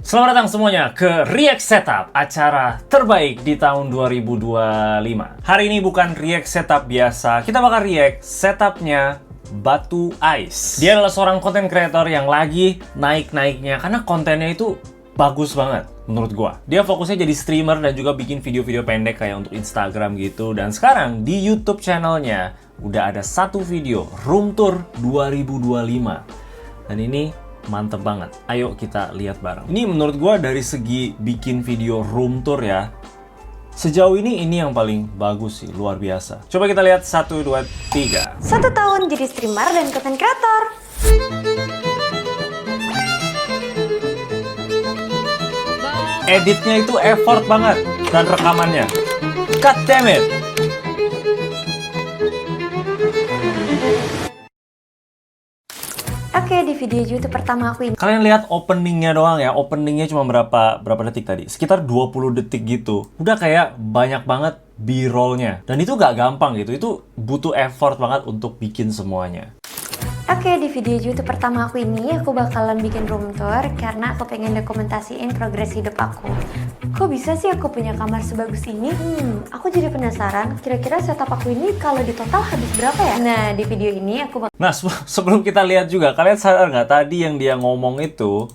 Selamat datang semuanya ke React Setup, acara terbaik di tahun 2025. Hari ini bukan React Setup biasa, kita bakal react setupnya Batu Ice. Dia adalah seorang content creator yang lagi naik-naiknya karena kontennya itu bagus banget menurut gua. Dia fokusnya jadi streamer dan juga bikin video-video pendek kayak untuk Instagram gitu. Dan sekarang di YouTube channelnya udah ada satu video, Room Tour 2025. Dan ini mantep banget. Ayo kita lihat bareng. Ini menurut gua dari segi bikin video room tour ya, sejauh ini yang paling bagus sih, luar biasa. Coba kita lihat 1, 2, 3. 1 tahun jadi streamer dan content creator. Editnya itu effort banget dan rekamannya. God damn it. Oke, di video YouTube pertama aku ini. Kalian lihat openingnya doang ya. Openingnya cuma berapa detik tadi? Sekitar 20 detik gitu. Udah kayak banyak banget B-rollnya. Dan itu gak gampang gitu. Itu butuh effort banget untuk bikin semuanya. Oke, di video YouTube pertama aku ini aku bakalan bikin room tour karena aku pengen dokumentasiin progres hidup aku. Kok bisa sih aku punya kamar sebagus ini? Aku jadi penasaran, kira-kira setup aku ini kalau di total habis berapa ya? Nah, di video ini aku Nah, sebelum kita lihat juga, kalian sadar nggak tadi yang dia ngomong itu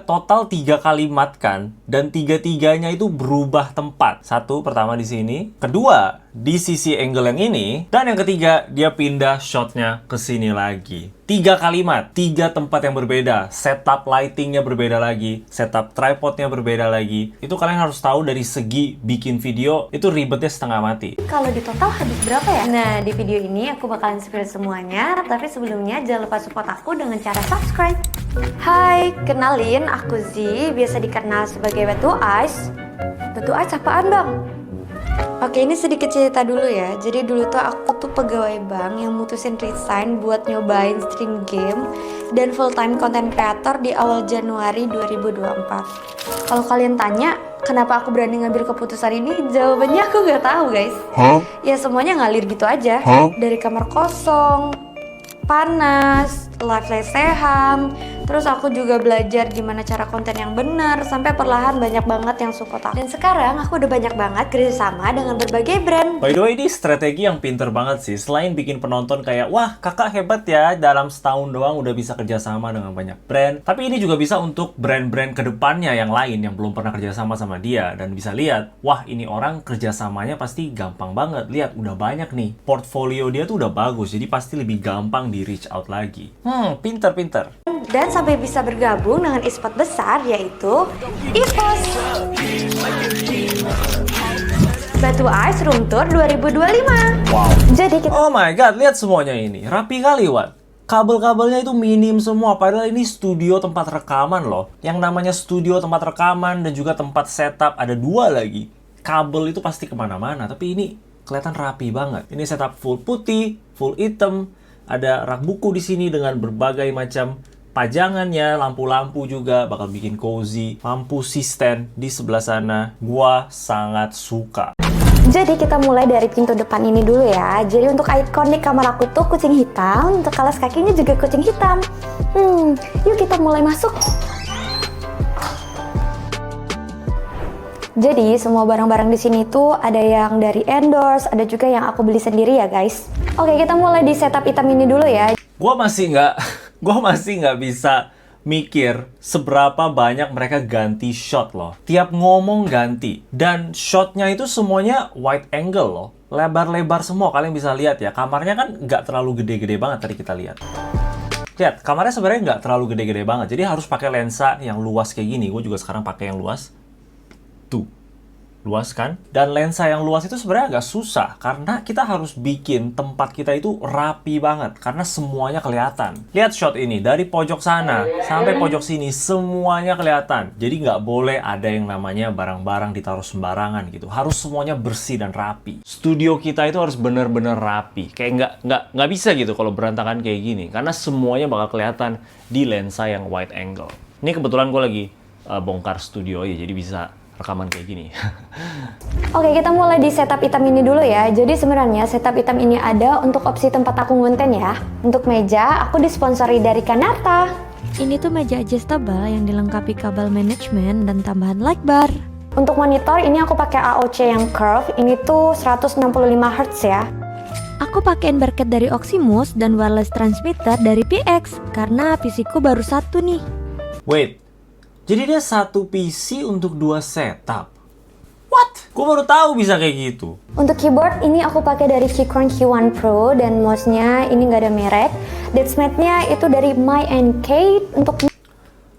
total 3 kalimat kan? Dan tiga-tiganya itu berubah tempat. Satu, pertama di sini. Kedua, di sisi angle yang ini. Dan yang ketiga, dia pindah shotnya ke sini lagi. 3 kalimat, 3 tempat yang berbeda. Setup lightingnya berbeda lagi. Setup tripodnya berbeda lagi. Itu kalian harus tahu dari segi bikin video, itu ribetnya setengah mati. kalau di total habis berapa ya? Nah, di video ini aku bakalan spill semuanya, tapi sebelumnya jangan lupa support aku dengan cara subscribe. Hai, kenalin aku Z, biasa dikenal sebagai Batu Ice. Batu Ice apaan bang? Oke, ini sedikit cerita dulu ya. Jadi dulu tuh aku tuh pegawai bank yang mutusin resign buat nyobain stream game dan full time content creator di awal Januari 2024. Kalau kalian tanya, kenapa aku berani ngambil keputusan ini? Jawabannya aku nggak tahu guys. Ya semuanya ngalir gitu aja. Dari kamar kosong, panas, live lesehan. Terus aku juga belajar gimana cara konten yang benar, sampai perlahan banyak banget yang support aku. Dan sekarang aku udah banyak banget kerjasama dengan berbagai brand. By the way, ini strategi yang pinter banget sih. Selain bikin penonton kayak, wah kakak hebat ya, dalam setahun doang udah bisa kerjasama dengan banyak brand. Tapi ini juga bisa untuk brand-brand kedepannya yang lain yang belum pernah kerjasama sama dia. Dan bisa lihat, wah ini orang kerjasamanya pasti gampang banget. Lihat, udah banyak nih. Portfolio dia tuh udah bagus, jadi pasti lebih gampang di reach out lagi. Pinter-pinter. Dan sampai bisa bergabung dengan e-sport besar, yaitu EVOS. Batu Ice Room Tour 2025. Wow. Jadi kita Oh my god, lihat semuanya ini. Rapi kali, Wat. Kabel-kabelnya itu minim semua, padahal ini studio tempat rekaman loh. Yang namanya studio tempat rekaman dan juga tempat setup, ada 2 lagi. Kabel itu pasti kemana-mana, tapi ini kelihatan rapi banget. Ini setup full putih, full hitam, ada rak buku di sini dengan berbagai macam pajangannya, lampu-lampu juga, bakal bikin cozy. Lampu sistem di sebelah sana, gua sangat suka. Jadi kita mulai dari pintu depan ini dulu ya. Jadi untuk ikonik kamar aku tuh kucing hitam, untuk alas kakinya juga kucing hitam. Yuk kita mulai masuk. Jadi semua barang-barang di sini tuh ada yang dari endorse, ada juga yang aku beli sendiri ya guys. Oke, kita mulai di setup hitam ini dulu ya. Gua masih nggak bisa mikir seberapa banyak mereka ganti shot loh. Tiap ngomong ganti. Dan shotnya itu semuanya wide angle loh. Lebar-lebar semua, kalian bisa lihat ya. Kamarnya kan nggak terlalu gede-gede banget tadi kita lihat. Lihat, kamarnya sebenarnya nggak terlalu gede-gede banget. Jadi harus pakai lensa yang luas kayak gini. Gue juga sekarang pakai yang luas. Tuh. Luas kan? Dan lensa yang luas itu sebenarnya agak susah karena kita harus bikin tempat kita itu rapi banget karena semuanya kelihatan. Lihat shot ini, dari pojok sana sampai pojok sini semuanya kelihatan. Jadi nggak boleh ada yang namanya barang-barang ditaruh sembarangan gitu. Harus semuanya bersih dan rapi. Studio kita itu harus bener-bener rapi. Kayak nggak bisa gitu kalau berantakan kayak gini karena semuanya bakal kelihatan di lensa yang wide angle. Ini kebetulan gue lagi bongkar studio ya, jadi bisa rekaman kayak gini. Oke, kita mulai di setup hitam ini dulu ya. Jadi sebenarnya setup hitam ini ada untuk opsi tempat aku ngonten ya. Untuk meja, aku disponsori dari Kanata. Ini tuh meja adjustable yang dilengkapi kabel manajemen dan tambahan light bar. Untuk monitor ini aku pakai AOC yang curve, ini tuh 165 Hz ya. Aku pakein bracket dari Oximus dan wireless transmitter dari PX karena PC ku baru satu nih. Wait, jadi dia satu PC untuk dua setup? What? Gue baru tahu bisa kayak gitu. Untuk keyboard ini aku pakai dari Keychron Q1 Pro dan mouse-nya ini nggak ada merek. Deathmat-nya itu dari MyNK untuk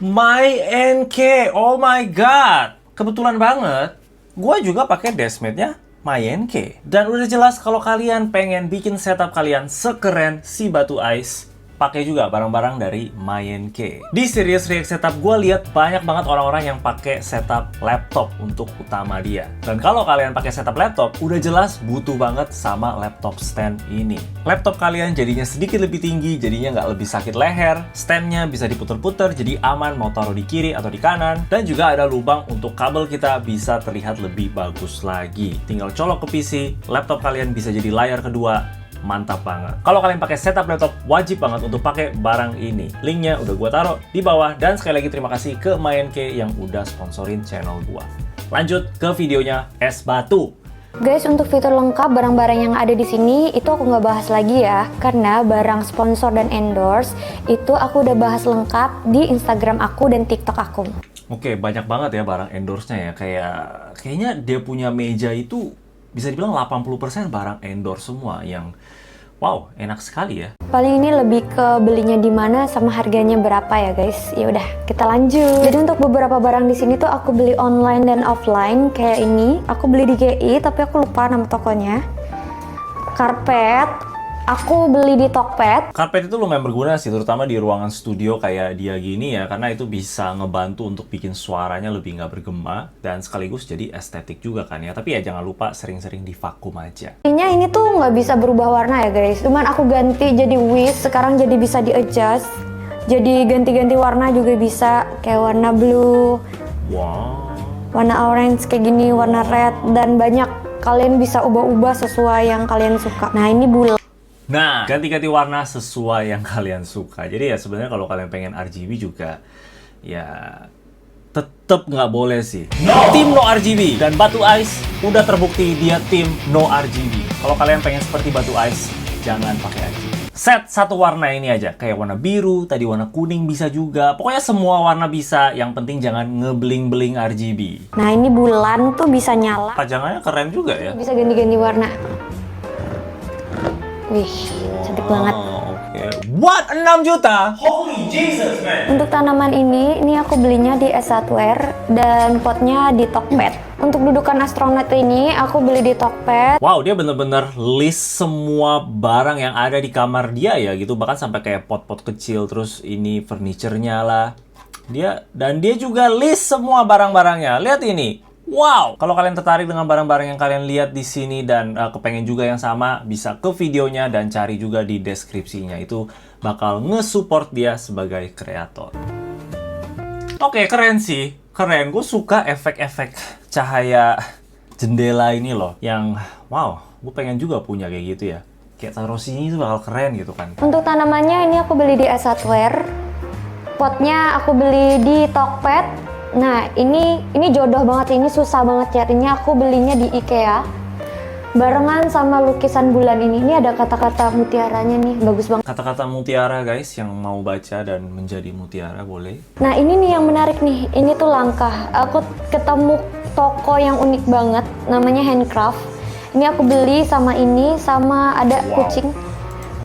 MyNK, oh my god. Kebetulan banget, gue juga pakai Deathmat-nya MyNK. Dan udah jelas kalau kalian pengen bikin setup kalian sekeren si Batu Ice, pakai juga barang-barang dari MyNK. Di Serious React Setup gue lihat banyak banget orang-orang yang pakai setup laptop untuk utama dia. Dan kalau kalian pakai setup laptop, udah jelas butuh banget sama laptop stand ini. Laptop kalian jadinya sedikit lebih tinggi, jadinya nggak lebih sakit leher. Standnya bisa diputer-puter, jadi aman mau taruh di kiri atau di kanan. Dan juga ada lubang untuk kabel kita bisa terlihat lebih bagus lagi. Tinggal colok ke PC, laptop kalian bisa jadi layar kedua. Mantap banget. Kalau kalian pakai setup laptop, wajib banget untuk pakai barang ini. Linknya udah gue taruh di bawah. Dan sekali lagi terima kasih ke MyNK yang udah sponsorin channel gue. Lanjut ke videonya es batu. Guys, untuk fitur lengkap barang-barang yang ada di sini itu aku nggak bahas lagi ya, karena barang sponsor dan endorse itu aku udah bahas lengkap di Instagram aku dan TikTok aku. Oke, banyak banget ya barang endorse-nya ya. Kayaknya dia punya meja itu bisa dibilang 80% barang endorse semua yang wow, enak sekali ya. Paling ini lebih ke belinya di mana sama harganya berapa ya guys. Ya udah, kita lanjut. Jadi untuk beberapa barang di sini tuh aku beli online dan offline. Kayak ini, aku beli di GI tapi aku lupa nama tokonya. Karpet, aku beli di Tokped. Karpet itu lumayan berguna sih, terutama di ruangan studio kayak dia gini ya, karena itu bisa ngebantu untuk bikin suaranya lebih nggak bergema dan sekaligus jadi estetik juga kan ya. Tapi ya jangan lupa sering-sering divakum aja. Ini tuh nggak bisa berubah warna ya guys. Cuman aku ganti jadi wish, sekarang jadi bisa di-adjust. Jadi ganti-ganti warna juga bisa, kayak warna blue, Wow. warna orange kayak gini, warna red, dan banyak. Kalian bisa ubah-ubah sesuai yang kalian suka. Nah ini bulat. Nah, ganti-ganti warna sesuai yang kalian suka. Jadi ya sebenarnya kalau kalian pengen RGB juga, ya tetep nggak boleh sih. Tim no RGB. Dan Batu Ice udah terbukti dia tim no RGB. Kalau kalian pengen seperti Batu Ice, jangan pakai RGB. Set satu warna ini aja. Kayak warna biru, tadi warna kuning bisa juga. Pokoknya semua warna bisa. Yang penting jangan ngebling-bling RGB. Nah ini bulan tuh bisa nyala. Pajangannya keren juga ya. Bisa ganti-ganti warna. Wih, cantik banget. Oke. What? 6 juta? Holy Jesus, man! Untuk tanaman ini aku belinya di S1R dan potnya di Tokped. Untuk dudukan astronot ini aku beli di Tokped. Wow, dia bener-bener list semua barang yang ada di kamar dia ya gitu. Bahkan sampai kayak pot-pot kecil, terus ini furniture-nya lah. Dia juga list semua barang-barangnya. Lihat ini. Wow, kalau kalian tertarik dengan barang-barang yang kalian lihat di sini dan kepengen juga yang sama, bisa ke videonya dan cari juga di deskripsinya. Itu bakal nge-support dia sebagai kreator. Oke, keren sih. Keren, gue suka efek-efek cahaya jendela ini loh. Yang, wow, gue pengen juga punya kayak gitu ya. Kayak taruh sini itu bakal keren gitu kan. Untuk tanamannya ini aku beli di S1R. Potnya aku beli di Tokped. Nah, ini jodoh banget, ini susah banget carinya. Aku belinya di IKEA. Barengan sama lukisan bulan ini. Ini ada kata-kata mutiaranya nih, bagus banget. Kata-kata mutiara guys, yang mau baca dan menjadi mutiara boleh. Nah, ini nih yang menarik nih. Ini tuh langkah. Aku ketemu toko yang unik banget, namanya Handcraft. Ini aku beli sama ini, sama ada kucing.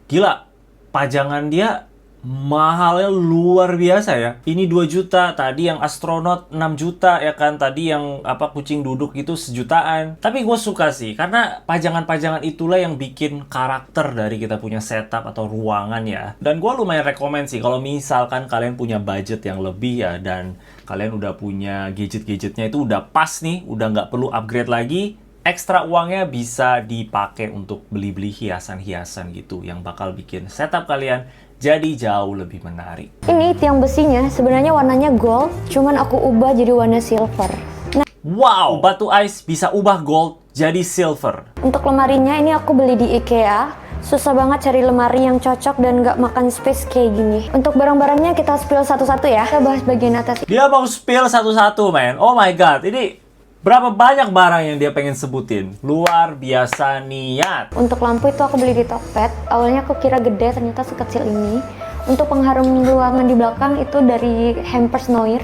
Gila, pajangan dia mahalnya luar biasa ya. Ini 2 juta, tadi yang astronot 6 juta ya kan, tadi yang kucing duduk itu sejutaan. Tapi gue suka sih, karena pajangan-pajangan itulah yang bikin karakter dari kita punya setup atau ruangan ya. Dan gue lumayan rekomen sih, kalau misalkan kalian punya budget yang lebih ya, dan kalian udah punya gadget-gadgetnya itu udah pas nih, udah nggak perlu upgrade lagi, ekstra uangnya bisa dipakai untuk beli-beli hiasan-hiasan gitu, yang bakal bikin setup kalian jadi jauh lebih menarik. Ini tiang besinya sebenarnya warnanya gold, cuman aku ubah jadi warna silver. Nah, wow, Batu Ice bisa ubah gold jadi silver. Untuk lemarinya ini aku beli di IKEA. Susah banget cari lemari yang cocok dan gak makan space kayak gini. Untuk barang-barangnya kita spill satu-satu ya. Kita bahas bagian atas. Dia mau spill satu-satu, man. Oh my god, ini berapa banyak barang yang dia pengen sebutin. Luar biasa niat. Untuk lampu itu aku beli di Tokped. Awalnya aku kira gede, ternyata sekecil ini. Untuk pengharum ruangan di belakang itu dari Hampers Noir.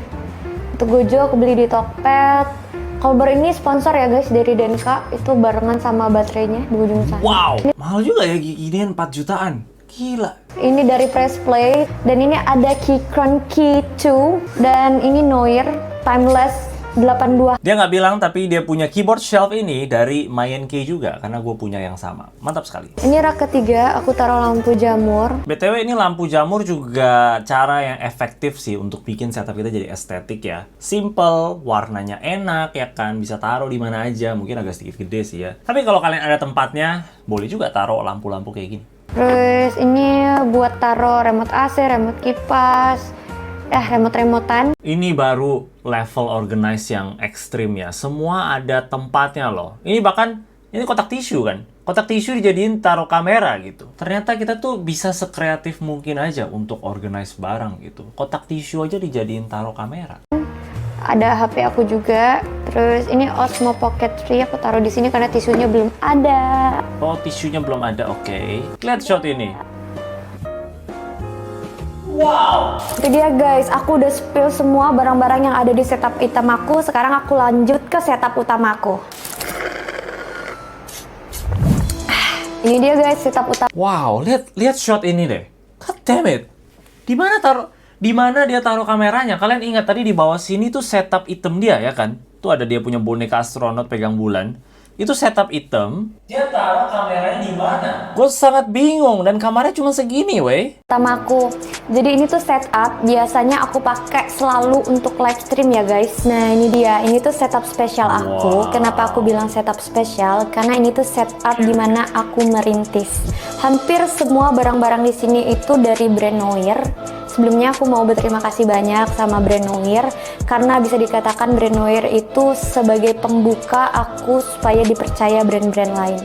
Untuk Gojo aku beli di Tokped. Kolber ini sponsor ya guys dari Denka. Itu barengan sama baterainya di ujung sana. Wow, mahal juga ya ginian 4 jutaan. Gila. Ini dari Press Play. Dan ini ada Keychron Key 2. Dan ini Noir Timeless 82. Dia nggak bilang, tapi dia punya keyboard shelf ini dari MyNK juga, karena gue punya yang sama. Mantap sekali. Ini rak ketiga, aku taruh lampu jamur. BTW ini lampu jamur juga cara yang efektif sih untuk bikin setup kita jadi estetik ya. Simple, warnanya enak ya kan, bisa taruh di mana aja. Mungkin agak sedikit gede sih ya. Tapi kalau kalian ada tempatnya, boleh juga taruh lampu-lampu kayak gini. Terus ini buat taruh remote AC, remote kipas, remote-remotean. Ini baru level organize yang ekstrim ya. Semua ada tempatnya loh. Ini bahkan, ini kotak tisu kan. Kotak tisu dijadiin taruh kamera gitu. Ternyata kita tuh bisa sekreatif mungkin aja untuk organize barang gitu. Kotak tisu aja dijadiin taruh kamera. Ada HP aku juga. Terus ini Osmo Pocket 3 aku taruh di sini karena tisunya belum ada. Oh, tisunya belum ada, oke. Lihat shot ini. Wow! Itu dia guys, aku udah spill semua barang-barang yang ada di setup hitam aku. Sekarang aku lanjut ke setup utamaku. Ini dia guys, setup utama. Wow, lihat shot ini deh. God damn it. Di mana dia taruh kameranya? Kalian ingat tadi di bawah sini tuh setup item dia ya kan? Tuh ada dia punya boneka astronot pegang bulan. Itu setup item. Dia taruh kameranya di mana? Gue sangat bingung dan kamarnya cuma segini, weh. Utamaku. Jadi ini tuh setup biasanya aku pakai selalu untuk live stream ya guys. Nah ini dia, ini tuh setup spesial aku. Wow. Kenapa aku bilang setup spesial? Karena ini tuh setup dimana aku merintis. Hampir semua barang-barang di sini itu dari brand Noir. Sebelumnya aku mau berterima kasih banyak sama brand Noir karena bisa dikatakan brand Noir itu sebagai pembuka aku supaya dipercaya brand-brand lain.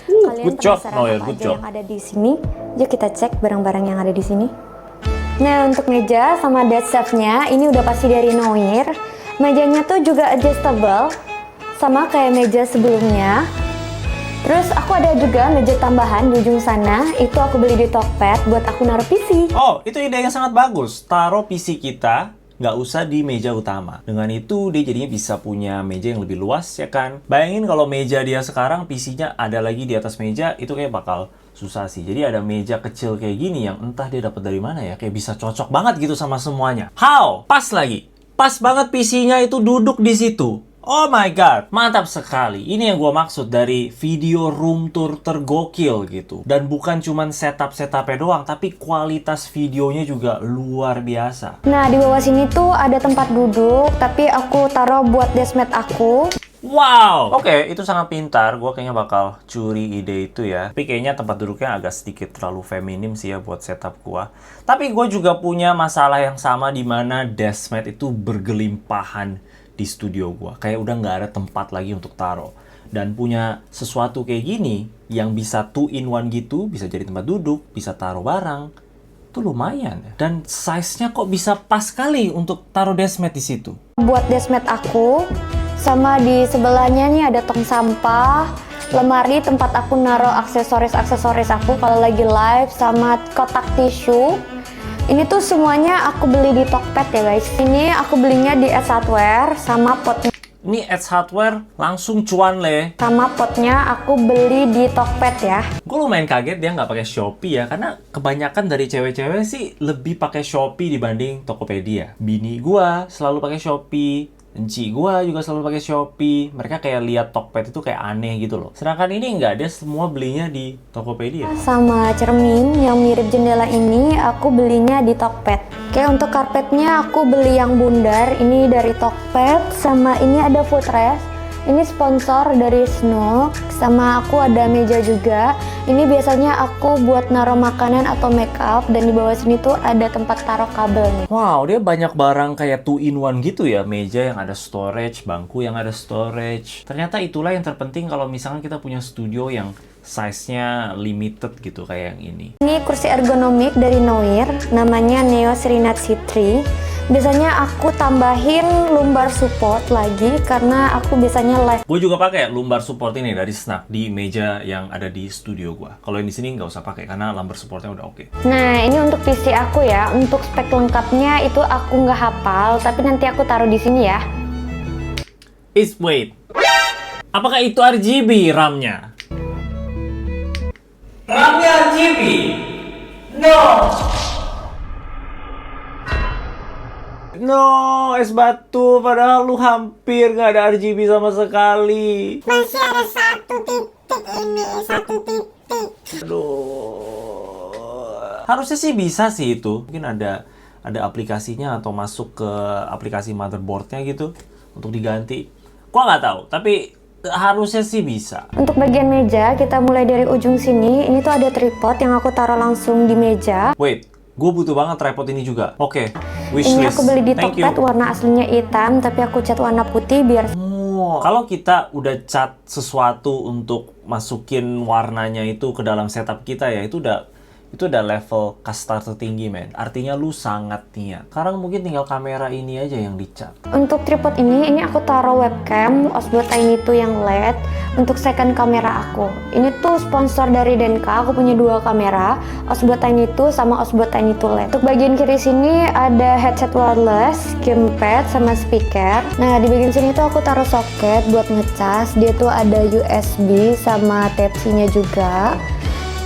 Kalian Good job, penasaran Noir, apa good aja job. yang ada di sini? Yuk kita cek barang-barang yang ada di sini. Nah untuk meja sama desk shelf-nya ini udah pasti dari Noir. Mejanya tuh juga adjustable sama kayak meja sebelumnya. Terus aku ada juga meja tambahan di ujung sana. Itu aku beli di Tokped buat aku naruh PC. Oh, itu ide yang sangat bagus. Taruh PC kita, nggak usah di meja utama. Dengan itu, dia jadinya bisa punya meja yang lebih luas, ya kan? Bayangin kalau meja dia sekarang, PC-nya ada lagi di atas meja, itu kayak bakal susah sih. Jadi ada meja kecil kayak gini yang entah dia dapat dari mana ya. Kayak bisa cocok banget gitu sama semuanya. How? Pas lagi. Pas banget PC-nya itu duduk di situ. Oh my god, mantap sekali. Ini yang gue maksud dari video room tour tergokil gitu. Dan bukan cuman setup-setupnya doang, tapi kualitas videonya juga luar biasa. Nah di bawah sini tuh ada tempat duduk, tapi aku taruh buat deskmat aku. Wow! Oke, itu sangat pintar. Gue kayaknya bakal curi ide itu ya. Tapi kayaknya tempat duduknya agak sedikit terlalu feminim sih ya buat setup gue. Tapi gue juga punya masalah yang sama di mana deskmat itu bergelimpahan di studio gua. Kayak udah nggak ada tempat lagi untuk taruh. Dan punya sesuatu kayak gini yang bisa 2-in-1 gitu, bisa jadi tempat duduk, bisa taruh barang, itu lumayan. Dan size-nya kok bisa pas sekali untuk taruh deskmat di situ. Buat deskmat aku, sama di sebelahnya nih ada tong sampah, lemari tempat aku naruh aksesoris-aksesoris aku kalau lagi live, sama kotak tisu. Ini tuh semuanya aku beli di Tokped ya guys. Ini aku belinya di Edge Hardware sama potnya. Ini Edge Hardware langsung cuan le. Sama potnya aku beli di Tokped ya. Gue lumayan kaget dia nggak pakai Shopee ya, karena kebanyakan dari cewek-cewek sih lebih pakai Shopee dibanding Tokopedia. Bini gua selalu pakai Shopee. Enci gua juga selalu pakai Shopee. Mereka kayak lihat Tokped itu kayak aneh gitu loh. Sedangkan ini enggak, dia semua belinya di Tokopedia. Sama cermin yang mirip jendela ini aku belinya di Tokped. Oke, untuk karpetnya aku beli yang bundar. Ini dari Tokped. Sama ini ada footrest. Ini sponsor dari Snook, sama aku ada meja juga. Ini biasanya aku buat naruh makanan atau make up, dan di bawah sini tuh ada tempat taruh kabel nih. Wow, dia banyak barang kayak 2-in-1 gitu ya. Meja yang ada storage, bangku yang ada storage. Ternyata itulah yang terpenting kalau misalnya kita punya studio yang size-nya limited gitu kayak yang ini. Ini kursi ergonomik dari Noir, namanya Neo Serinat C3. Biasanya aku tambahin lumbar support lagi karena aku biasanya live. Gue juga pakai lumbar support ini dari Snap di meja yang ada di studio gue. Kalau yang di sini nggak usah pakai karena lumbar supportnya udah oke. Nah, ini untuk PC aku ya. Untuk spek lengkapnya itu aku nggak hafal, tapi nanti aku taruh di sini ya. Wait. Apakah itu RGB RAM-nya? RAM-nya RGB? No! No, es batu, padahal lu hampir nggak ada RGB sama sekali. Masih ada satu titik ini, satu titik. Aduh. Harusnya sih bisa sih itu. Mungkin ada aplikasinya atau masuk ke aplikasi motherboardnya gitu untuk diganti. Gua nggak tahu, tapi harusnya sih bisa. Untuk bagian meja, kita mulai dari ujung sini. Ini tuh ada tripod yang aku taruh langsung di meja. Wait, gue butuh banget tripod ini juga. Oke, wishlist. Ini aku beli di Thank Tokped, you. warna aslinya hitam, tapi aku cat warna putih biar... Kalau kita udah cat sesuatu untuk masukin warnanya itu ke dalam setup kita ya, itu udah level kasta tertinggi, men. Artinya lu sangat niat. Sekarang mungkin tinggal kamera ini aja yang dicat. Untuk tripod ini aku taruh webcam Osbo Tiny 2 yang LED untuk second kamera aku. Ini tuh sponsor dari Denka, aku punya dua kamera, Osbo Tiny 2 sama Osbo Tiny 2 LED. Untuk bagian kiri sini ada headset wireless, gamepad, sama speaker. Nah, di bagian sini tuh aku taruh soket buat ngecas. Dia tuh ada USB sama Type-C-nya juga.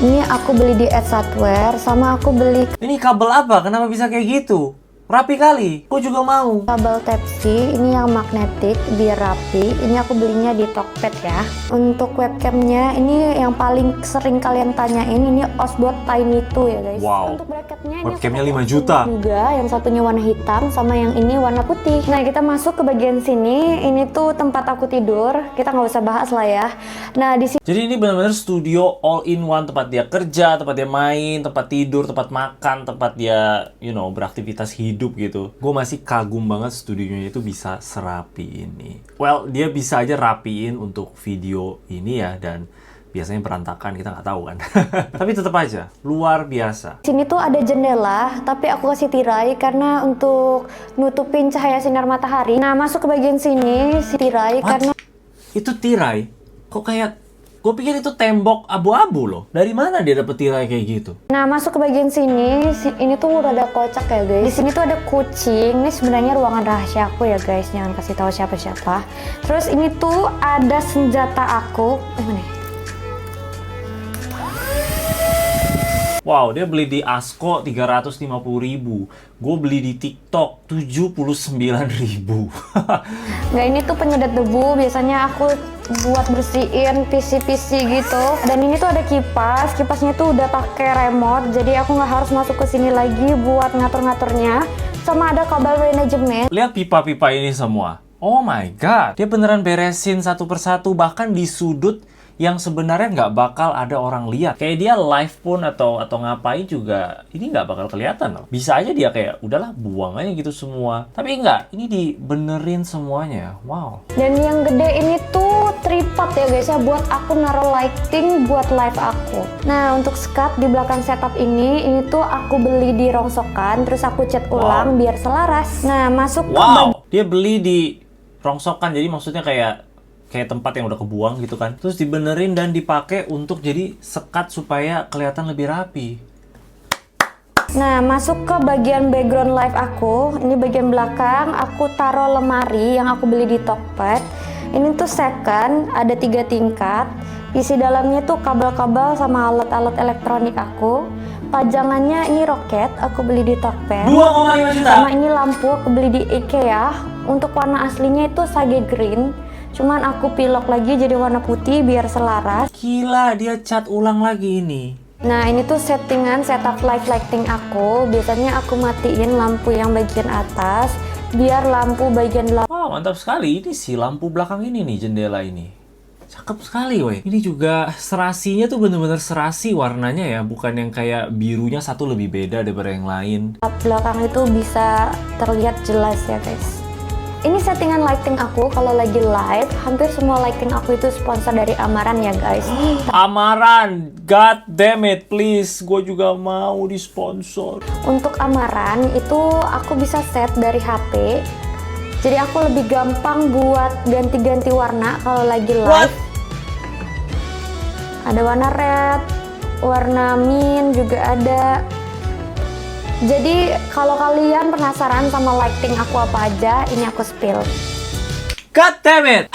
Ini aku beli di Edge Hardware, sama aku beli Ini kabel apa? Kenapa bisa kayak gitu? Rapi kali. Gue juga mau. kabel Type-C, ini yang magnetik biar rapi. Ini aku belinya di Tokped ya. Untuk webcamnya, ini yang paling sering kalian tanyain, ini Osbo Tiny 2 ya guys. Wow. Untuk bracketnya ini Webcamnya aku 5 juta. juga, yang satunya warna hitam sama yang ini warna putih. Nah, kita masuk ke bagian sini. Ini tuh tempat aku tidur. Kita nggak usah bahas lah ya. Nah, di sini Jadi ini benar-benar studio all in one, tempat dia kerja, tempat dia main, tempat tidur, tempat makan, tempat dia, beraktivitas hidup gitu. Gue masih kagum banget studionya itu bisa serapi ini. Well, dia bisa aja rapiin untuk video ini ya, dan biasanya berantakan, kita nggak tahu kan. Tapi tetap aja, luar biasa. sini tuh ada jendela, tapi aku kasih tirai karena untuk nutupin cahaya sinar matahari. Nah, masuk ke bagian sini, tirai What? karena Itu tirai? Kok kayak... Gue pikir itu tembok abu-abu loh. Dari mana dia dapet tirai kayak gitu? Nah, masuk ke bagian sini, ini tuh rada kocak ya guys. Di sini tuh ada kucing. Ini sebenarnya ruangan rahasia aku ya guys, jangan kasih tahu siapa-siapa. Terus ini tuh ada senjata aku. Mana ya? Wow, dia beli di Asko 350.000. Gue beli di TikTok 79.000. Nggak, ini tuh penyedot debu. Biasanya aku buat bersihin PC-PC gitu. Dan ini tuh ada kipas. Kipasnya tuh udah pakai remote, jadi aku nggak harus masuk ke sini lagi buat ngatur-ngaturnya. Sama ada kabel manajemen. Lihat pipa-pipa ini semua. Oh my god, dia beneran beresin satu persatu, bahkan di sudut yang sebenarnya nggak bakal ada orang lihat. Kayak dia live pun atau ngapain juga, ini nggak bakal kelihatan loh. Bisa aja dia kayak, udahlah buang aja gitu semua. Tapi enggak, ini dibenerin semuanya. Wow. Dan yang gede ini tuh tripod ya guys ya, buat aku naruh lighting buat live aku. Nah, untuk skat di belakang setup ini tuh aku beli di rongsokan, terus aku cat ulang biar selaras. Nah, masuk ke Wow, dia beli di rongsokan, jadi maksudnya kayak tempat yang udah kebuang gitu kan. Terus dibenerin dan dipakai untuk jadi sekat supaya kelihatan lebih rapi. Nah, masuk ke bagian background live aku. Ini bagian belakang, aku taruh lemari yang aku beli di Tokped. Ini tuh second, ada 3 tingkat. Isi dalamnya tuh kabel-kabel sama alat-alat elektronik aku. Pajangannya ini roket, aku beli di Tokped. 2,5 juta. Sama ini lampu aku beli di IKEA. Untuk warna aslinya itu sage green. Cuman aku pilok lagi jadi warna putih biar selaras. Gila, dia cat ulang lagi ini. Nah, ini tuh settingan setup live lighting aku. Biasanya aku matiin lampu yang bagian atas, biar lampu bagian belakang Wah, mantap sekali. Ini si lampu belakang ini nih, jendela ini. Cakep sekali, weh. Ini juga serasinya tuh bener-bener serasi warnanya ya. Bukan yang kayak birunya satu lebih beda daripada yang lain. itu bisa terlihat jelas ya guys. Ini settingan lighting aku kalau lagi live. Hampir semua lighting aku itu sponsor dari Amaran ya guys. Amaran, god damn it, please. Gue juga mau disponsor. Untuk Amaran itu aku bisa set dari HP. Jadi aku lebih gampang buat ganti-ganti warna kalau lagi live. Ada warna red, warna mint juga ada. Jadi kalau kalian penasaran sama lighting aku apa aja, ini aku spill. God damn it!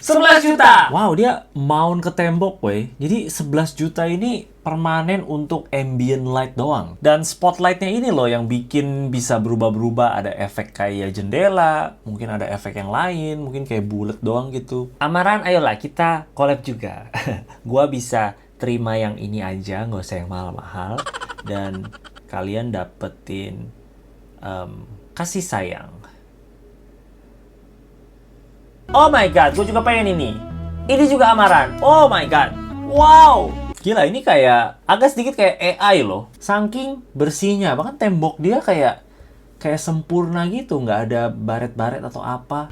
11 juta! Wow, dia mount ke tembok, weh. Jadi 11 juta ini permanen untuk ambient light doang. Dan spotlightnya ini loh yang bikin bisa berubah-berubah. Ada efek kayak jendela, mungkin ada efek yang lain, mungkin kayak bulat doang gitu. Amaran, ayolah kita collab juga. Gua bisa terima yang ini aja, nggak usah yang mahal-mahal. Dan kalian dapetin kasih sayang. Oh my god, gue juga pengen ini. Ini juga Amaran. Oh my god. Wow. Gila, ini kayak agak sedikit kayak AI loh. Saking bersihnya, bahkan tembok dia kayak sempurna gitu, nggak ada baret-baret atau apa.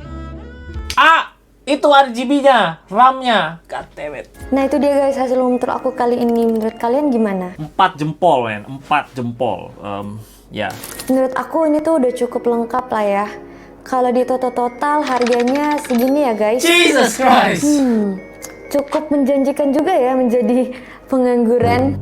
Ah, itu RGB-nya, RAM-nya. God damn it. Nah itu dia guys hasil home tour aku kali ini. Menurut kalian gimana? 4 jempol, men. 4 jempol. Ya. Menurut aku ini tuh udah cukup lengkap lah ya. Kalau di total harganya segini ya guys. Jesus Christ. Cukup menjanjikan juga ya menjadi pengangguran.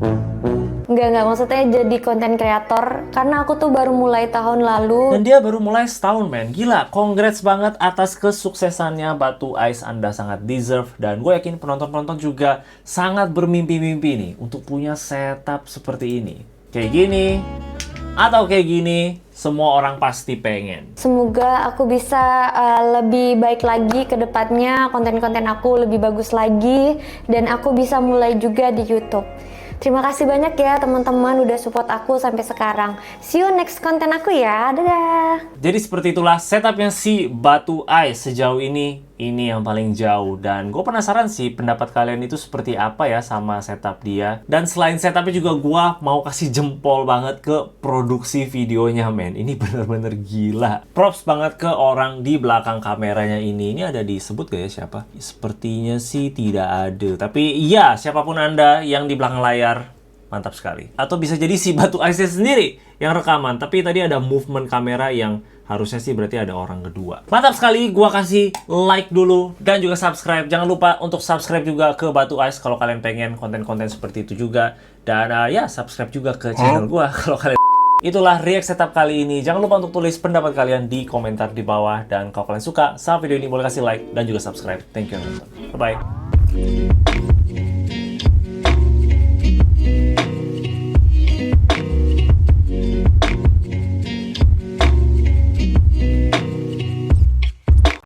Enggak, maksudnya jadi konten kreator. Karena aku tuh baru mulai tahun lalu. Dan dia baru mulai setahun, men. Gila, congrats banget atas kesuksesannya Batu Ice. Anda sangat deserve. Dan gue yakin penonton-penonton juga sangat bermimpi-mimpi nih untuk punya setup seperti ini. Kayak gini, atau kayak gini, semua orang pasti pengen. Semoga aku bisa lebih baik lagi ke depannya, konten-konten aku lebih bagus lagi, dan aku bisa mulai juga di YouTube. Terima kasih banyak ya teman-teman udah support aku sampai sekarang. See you next konten aku ya, dadah! Jadi seperti itulah setupnya si Batu Ice sejauh ini yang paling jauh. Dan gue penasaran sih pendapat kalian itu seperti apa ya sama setup dia. Dan selain setupnya juga gue mau kasih jempol banget ke produksi videonya, men. Ini bener-bener gila. Props banget ke orang di belakang kameranya ini. Ini ada disebut gak ya siapa? Sepertinya sih tidak ada. Tapi iya, siapapun Anda yang di belakang layar, mantap sekali. Atau bisa jadi si Batu Ice sendiri yang rekaman. Tapi tadi ada movement kamera yang harusnya sih berarti ada orang kedua. Mantap sekali, gua kasih like dulu dan juga subscribe. Jangan lupa untuk subscribe juga ke Batu Ice kalau kalian pengen konten-konten seperti itu juga. Dan ya, subscribe juga ke channel gua kalau kalian. Itulah react setup kali ini. Jangan lupa untuk tulis pendapat kalian di komentar di bawah. Dan kalau kalian suka sama video ini, boleh kasih like dan juga subscribe. Thank you, nonton. Bye-bye.